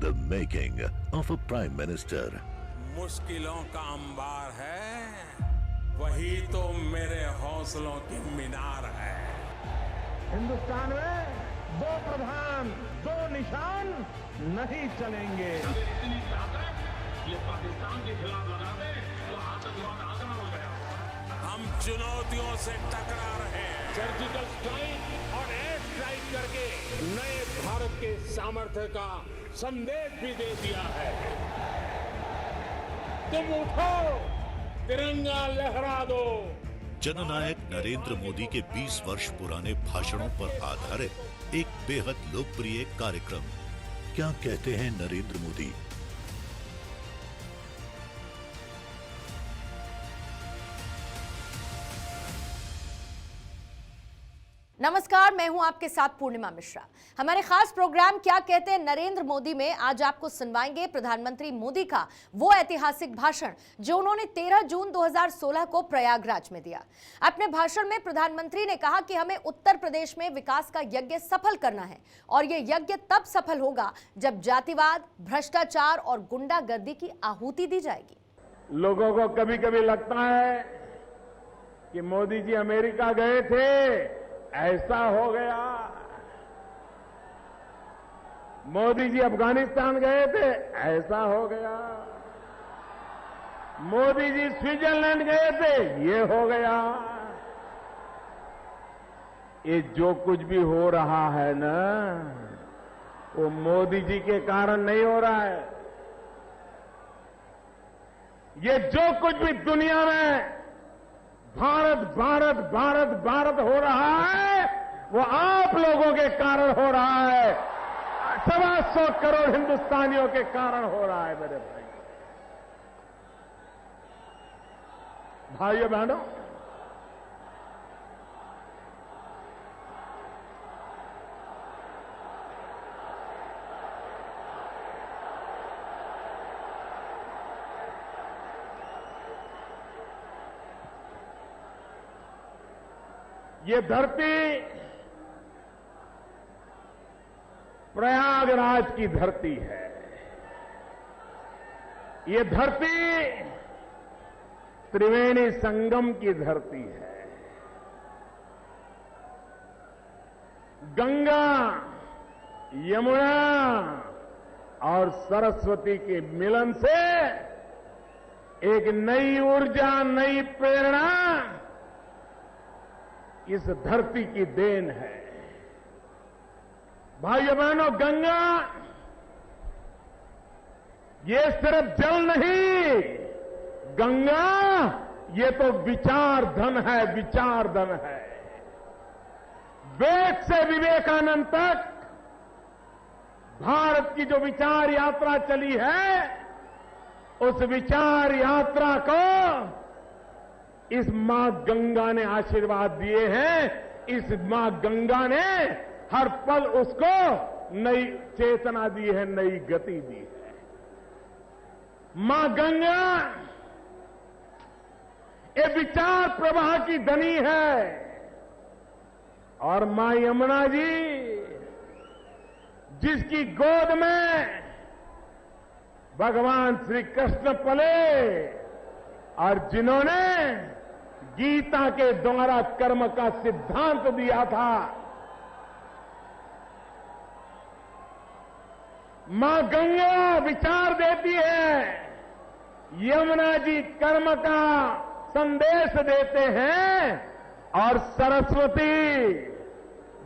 The making of a prime minister. मुश्किलों का अंबार है, वही तो मेरे हौसलों की मीनार है। हिंदुस्तान में दो प्रधान दो निशान नहीं चलेंगे। इतनी ताकत ये पाकिस्तान के खिलाफ लगा दे तो आतंकवाद आगरा हो गया। हम चुनौतियों से टकरा रहे हैं। सर्जिकल स्ट्राइक और एयर स्ट्राइक करके नए भारत के सामर्थ्य का संदेश भी दे दिया है। तुम उठो, तिरंगा लहरा दो। जननायक नरेंद्र मोदी के 20 वर्ष पुराने भाषणों पर आधारित एक बेहद लोकप्रिय कार्यक्रम। क्या कहते हैं नरेंद्र मोदी? नमस्कार, मैं हूं आपके साथ पूर्णिमा मिश्रा। हमारे खास प्रोग्राम क्या कहते हैं नरेंद्र मोदी में आज आपको सुनवाएंगे प्रधानमंत्री मोदी का वो ऐतिहासिक भाषण जो उन्होंने 13 जून 2016 को प्रयागराज में दिया। अपने भाषण में प्रधानमंत्री ने कहा कि हमें उत्तर प्रदेश में विकास का यज्ञ सफल करना है और ये यज्ञ तब सफल होगा जब जातिवाद, भ्रष्टाचार और गुंडागर्दी की आहुति दी जाएगी। लोगों को कभी कभी लगता है कि मोदी जी अमेरिका गए थे, ऐसा हो गया। मोदी जी अफगानिस्तान गए थे, ऐसा हो गया। मोदी जी स्विट्जरलैंड गए थे, ये हो गया। ये जो कुछ भी हो रहा है ना, वो मोदी जी के कारण नहीं हो रहा है। ये जो कुछ भी दुनिया में भारत भारत भारत भारत हो रहा है, वो आप लोगों के कारण हो रहा है। 125 करोड़ हिंदुस्तानियों के कारण हो रहा है। मेरे भाइयों बहनों, ये धरती प्रयागराज की धरती है। ये धरती त्रिवेणी संगम की धरती है। गंगा, यमुना और सरस्वती के मिलन से एक नई ऊर्जा, नई प्रेरणा इस धरती की देन है। भाइयों बहनों, गंगा ये सिर्फ जल नहीं, गंगा ये तो विचार धन है, विचार धन है। वेद से विवेकानंद तक भारत की जो विचार यात्रा चली है, उस विचार यात्रा को इस मां गंगा ने आशीर्वाद दिए हैं। इस मां गंगा ने हर पल उसको नई चेतना दी है, नई गति दी है। मां गंगा ये विचार प्रवाह की धनी है और मां यमुना जी जिसकी गोद में भगवान श्री कृष्ण पले और जिन्होंने गीता के द्वारा कर्म का सिद्धांत दिया था, मां गंगा विचार देती है, यमुना जी कर्म का संदेश देते हैं और सरस्वती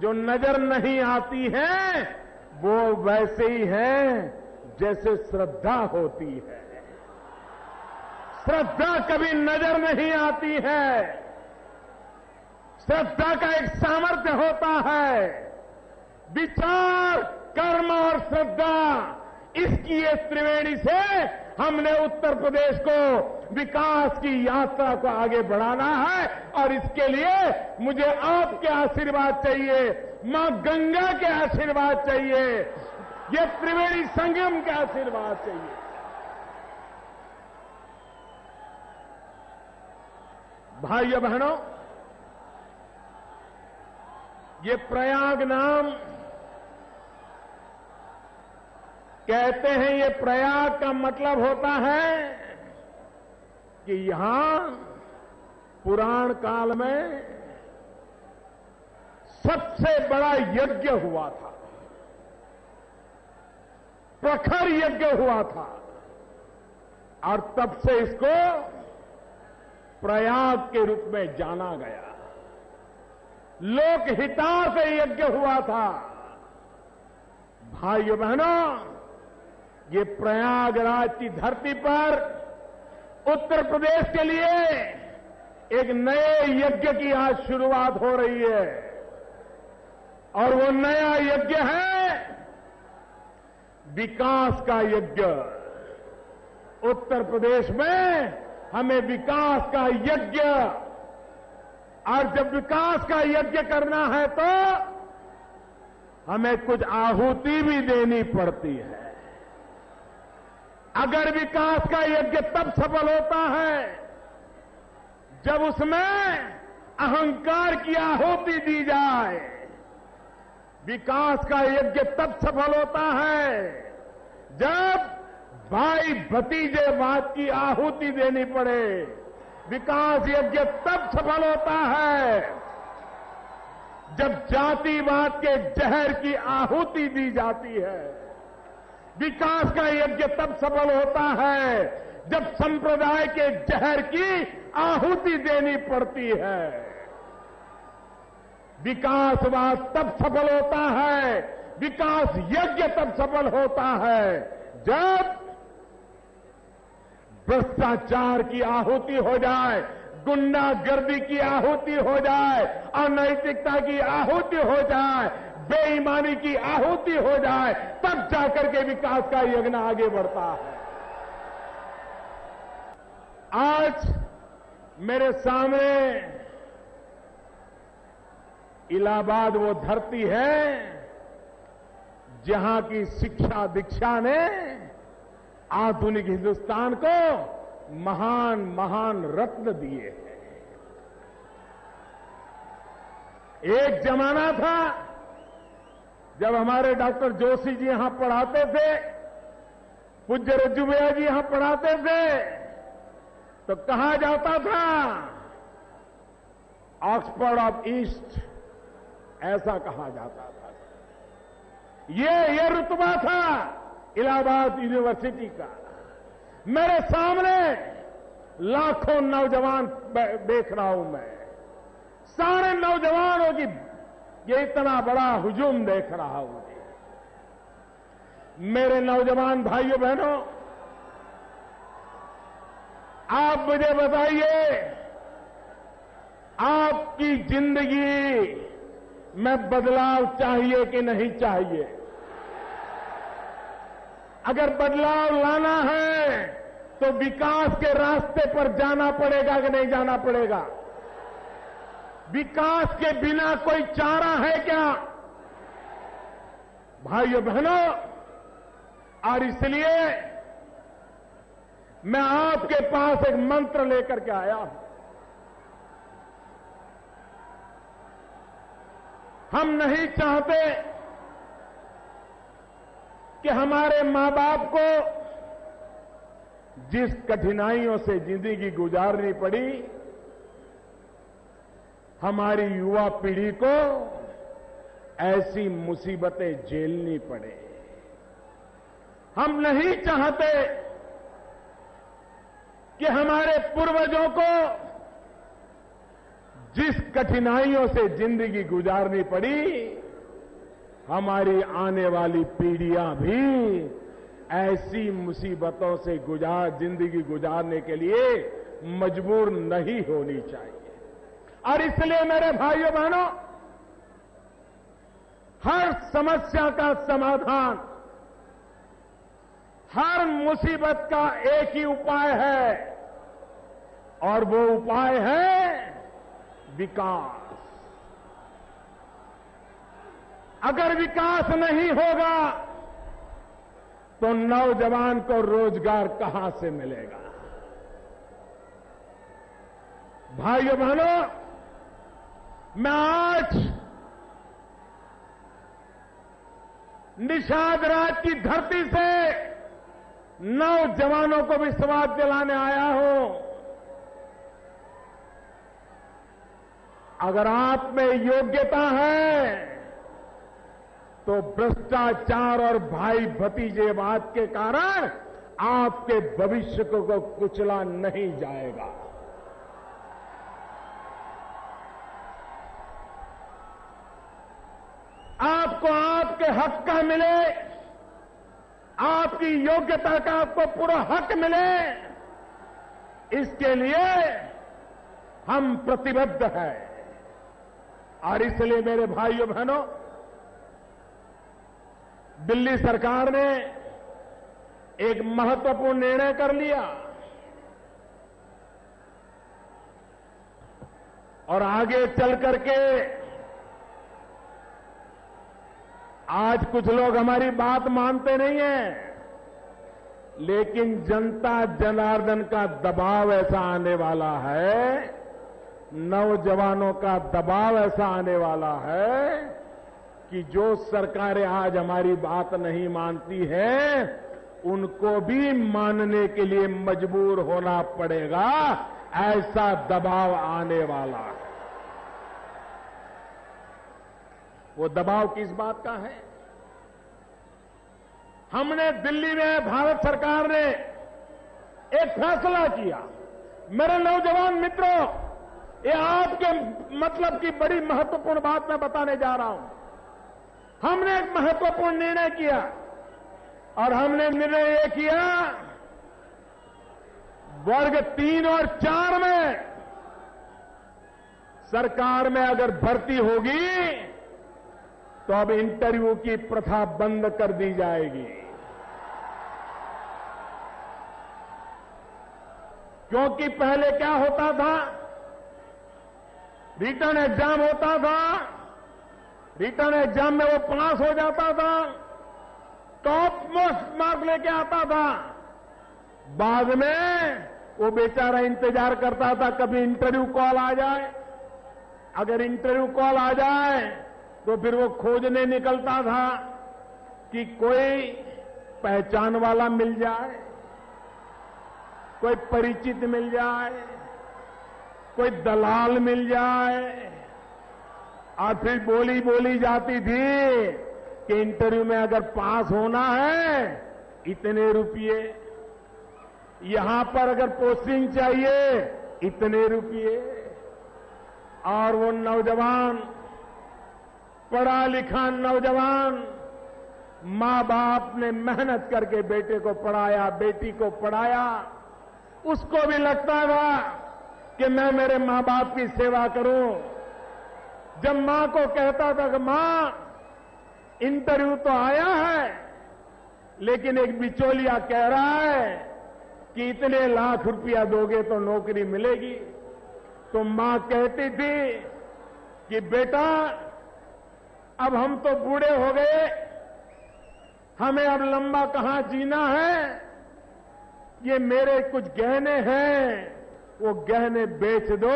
जो नजर नहीं आती है वो वैसे ही है जैसे श्रद्धा होती है। श्रद्धा कभी नजर नहीं आती है। श्रद्धा का एक सामर्थ्य होता है। विचार, कर्म और श्रद्धा, इसकी ये त्रिवेणी से हमने उत्तर प्रदेश को विकास की यात्रा को आगे बढ़ाना है और इसके लिए मुझे आपके आशीर्वाद चाहिए, मां गंगा के आशीर्वाद चाहिए, ये त्रिवेणी संगम के आशीर्वाद चाहिए। भाइयों बहनों, ये प्रयाग नाम कहते हैं ये प्रयाग का मतलब होता है कि यहां पुराण काल में सबसे बड़ा यज्ञ हुआ था, प्रखर यज्ञ हुआ था, और तब से इसको प्रयाग के रूप में जाना गया। लोक हितार्थ यज्ञ हुआ था। भाइयों बहनों, ये प्रयागराज की धरती पर उत्तर प्रदेश के लिए एक नए यज्ञ की आज शुरुआत हो रही है, और वो नया यज्ञ है विकास का यज्ञ। उत्तर प्रदेश में हमें विकास का यज्ञ, और जब विकास का यज्ञ करना है तो हमें कुछ आहुति भी देनी पड़ती है। अगर विकास का यज्ञ तब सफल होता है जब उसमें अहंकार की आहुति दी जाए। विकास का यज्ञ तब सफल होता है जब भाई भतीजेवाद की आहुति देनी पड़े। विकास यज्ञ तब सफल होता है जब जातिवाद के जहर की आहुति दी जाती है। विकास का यज्ञ तब सफल होता है जब संप्रदाय के जहर की आहुति देनी पड़ती है। विकासवाद तब सफल होता है, विकास यज्ञ तब सफल होता है जब भ्रष्टाचार की आहुति हो जाए, गुंडागर्दी की आहुति हो जाए, अनैतिकता की आहुति हो जाए, बेईमानी की आहुति हो जाए, तब जाकर के विकास का यज्ञ आगे बढ़ता है। आज मेरे सामने इलाहाबाद वो धरती है जहां की शिक्षा दीक्षा ने आधुनिक हिंदुस्तान को महान महान रत्न दिए हैं। एक जमाना था जब हमारे डॉक्टर जोशी जी यहां पढ़ाते थे, पूज्य रज्जू भैया जी यहां पढ़ाते थे, तो कहा जाता था ऑक्सफोर्ड ऑफ ईस्ट, ऐसा कहा जाता था। ये रुतबा था इलाहाबाद यूनिवर्सिटी का। मेरे सामने लाखों नौजवान देख रहा हूं मैं, सारे नौजवानों की ये इतना बड़ा हुजूम देख रहा हूं। मेरे नौजवान भाइयों बहनों, आप मुझे बताइए, आपकी जिंदगी में बदलाव चाहिए कि नहीं चाहिए? अगर बदलाव लाना है तो विकास के रास्ते पर जाना पड़ेगा कि नहीं जाना पड़ेगा? विकास के बिना कोई चारा है क्या? भाइयों बहनों, और इसलिए मैं आपके पास एक मंत्र लेकर के आया हूं। हम नहीं चाहते कि हमारे मां बाप को जिस कठिनाइयों से जिंदगी गुजारनी पड़ी, हमारी युवा पीढ़ी को ऐसी मुसीबतें झेलनी पड़े। हम नहीं चाहते कि हमारे पूर्वजों को जिस कठिनाइयों से जिंदगी गुजारनी पड़ी, हमारी आने वाली पीढ़ियां भी ऐसी मुसीबतों से जिंदगी गुजारने के लिए मजबूर नहीं होनी चाहिए। और इसलिए मेरे भाइयों बहनों, हर समस्या का समाधान, हर मुसीबत का एक ही उपाय है, और वो उपाय है विकास। अगर विकास नहीं होगा तो नौजवान को रोजगार कहां से मिलेगा? भाइयों बहनों, मैं आज निषाद राज की धरती से नौजवानों को भी स्वाद दिलाने आया हूं। अगर आप में योग्यता है तो भ्रष्टाचार और भाई भतीजेवाद के कारण आपके भविष्य को कुचला नहीं जाएगा। आपको आपके हक का मिले, आपकी योग्यता का आपको पूरा हक मिले, इसके लिए हम प्रतिबद्ध हैं। और इसलिए मेरे भाइयों बहनों, दिल्ली सरकार ने एक महत्वपूर्ण निर्णय कर लिया और आगे चल करके आज कुछ लोग हमारी बात मानते नहीं हैं, लेकिन जनता जनार्दन का दबाव ऐसा आने वाला है, नौजवानों का दबाव ऐसा आने वाला है कि जो सरकारें आज हमारी बात नहीं मानती हैं, उनको भी मानने के लिए मजबूर होना पड़ेगा। ऐसा दबाव आने वाला है। वो दबाव किस बात का है? हमने दिल्ली में, भारत सरकार ने एक फैसला किया। मेरे नौजवान मित्रों, ये आपके मतलब की बड़ी महत्वपूर्ण बात मैं बताने जा रहा हूं। हमने एक महत्वपूर्ण निर्णय किया और हमने निर्णय ये किया, वर्ग 3 और 4 में सरकार में अगर भर्ती होगी तो अब इंटरव्यू की प्रथा बंद कर दी जाएगी। क्योंकि पहले क्या होता था, रिटर्न एग्जाम होता था, रिटर्न एग्जाम में वो पास हो जाता था, टॉप मोस्ट मार्क लेके आता था, बाद में वो बेचारा इंतजार करता था कभी इंटरव्यू कॉल आ जाए। अगर इंटरव्यू कॉल आ जाए तो फिर वो खोजने निकलता था कि कोई पहचान वाला मिल जाए, कोई परिचित मिल जाए, कोई दलाल मिल जाए। और फिर बोली जाती थी कि इंटरव्यू में अगर पास होना है इतने रुपये, यहां पर अगर पोस्टिंग चाहिए इतने रुपये। और वो नौजवान, पढ़ा लिखा नौजवान, मां बाप ने मेहनत करके बेटे को पढ़ाया, बेटी को पढ़ाया, उसको भी लगता था कि मैं मेरे मां बाप की सेवा करूं। जब मां को कहता था कि मां इंटरव्यू तो आया है, लेकिन एक बिचौलिया कह रहा है कि इतने लाख रुपया दोगे तो नौकरी मिलेगी, तो मां कहती थी कि बेटा अब हम तो बूढ़े हो गए, हमें अब लंबा कहां जीना है, ये मेरे कुछ गहने हैं, वो गहने बेच दो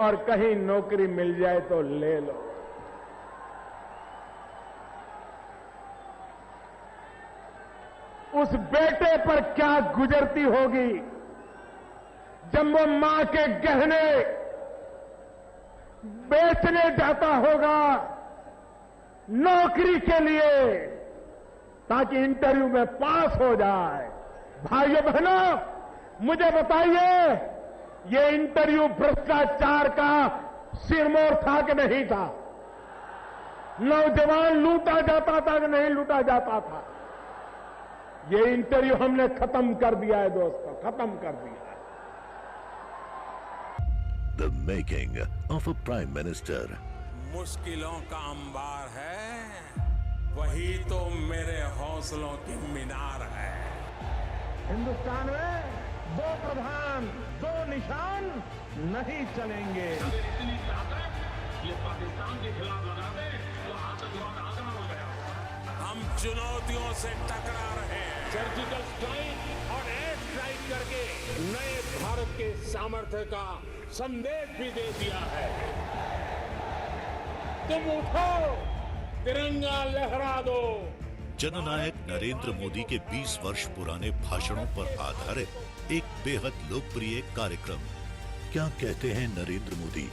और कहीं नौकरी मिल जाए तो ले लो। उस बेटे पर क्या गुजरती होगी जब वो मां के गहने बेचने जाता होगा नौकरी के लिए, ताकि इंटरव्यू में पास हो जाए। भाइयों बहनों, मुझे बताइए, ये इंटरव्यू भ्रष्टाचार का सिरमौर था कि नहीं था? नौजवान लूटा जाता था कि नहीं लूटा जाता था? ये इंटरव्यू हमने खत्म कर दिया है दोस्तों, खत्म कर दिया है। The making of a prime minister. मुश्किलों का अंबार है, वही तो मेरे हौसलों की मीनार है। हिंदुस्तान में 2 प्रधान 2 निशान नहीं चलेंगे। इतनी ताकत ये पाकिस्तान के खिलाफ लगा दे तो आतंकवाद आगना हो गया। हम चुनौतियों से टकरा रहे हैं। सर्जिकल स्ट्राइक और एयर स्ट्राइक करके नए भारत के सामर्थ्य का संदेश भी दे दिया है। तुम उठो, तिरंगा लहरा दो, जननायक नरेंद्र मोदी के 20 वर्ष पुराने भाषणों पर आधारित एक बेहद लोकप्रिय कार्यक्रम क्या कहते हैं नरेंद्र मोदी।